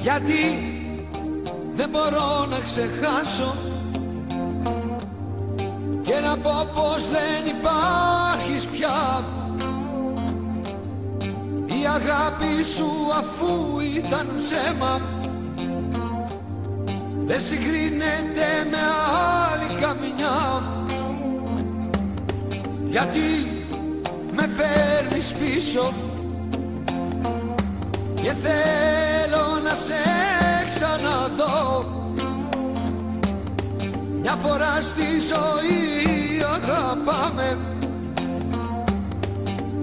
γιατί δεν μπορώ να ξεχάσω και να πω πως δεν υπάρχεις πια. Η αγάπη σου αφού ήταν ψέμα δεν συγκρίνεται με άλλη καμιά, γιατί με φέρνεις πίσω και θέλω να σε ξαναδώ. Μια φορά στη ζωή αγαπάμε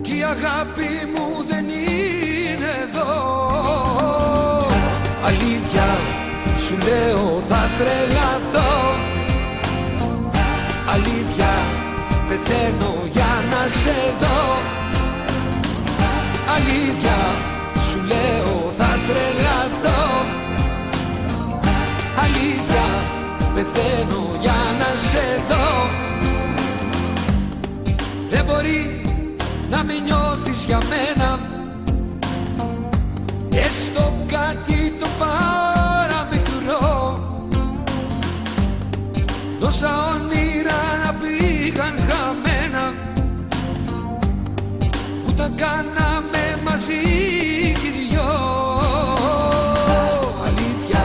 κι η αγάπη μου δεν είναι εδώ. Αλήθεια σου λέω θα τρελαθώ, αλήθεια πεθαίνω για να σε δω. Αλήθεια σου λέω θα τρελαθώ, αλήθεια πεθαίνω για να σε δω. Δεν μπορεί να μην νιώθεις για μένα έστω κάτι το παραμικρό. Τόσα όνειρα να πήγαν χαμένα που τα κάναμε μαζί κι οι δυο. Αλήθεια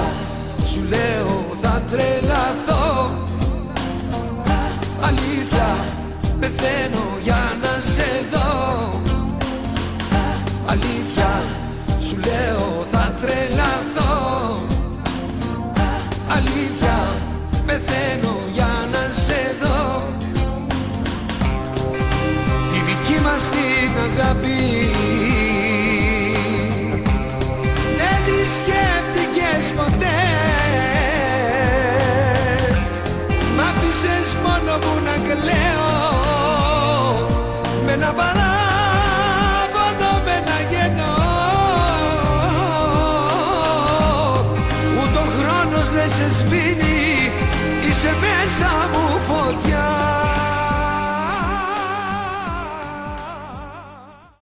σου λέω θα τρελαθώ, αλήθεια πεθαίνω για να σε δω. Αλήθεια σου λέω θα τρελαθώ, αλήθεια πεθαίνω για να σε δω. Τη δική μας την αγάπη δεν τη σκέφτηκες ποτέ, μ' άφησες μόνο μου να κλαίω με ένα παράπονο, με ένα γενό. Ούτε ο χρόνος δεν σε σβήνει, είσαι μέσα μου φωτιά.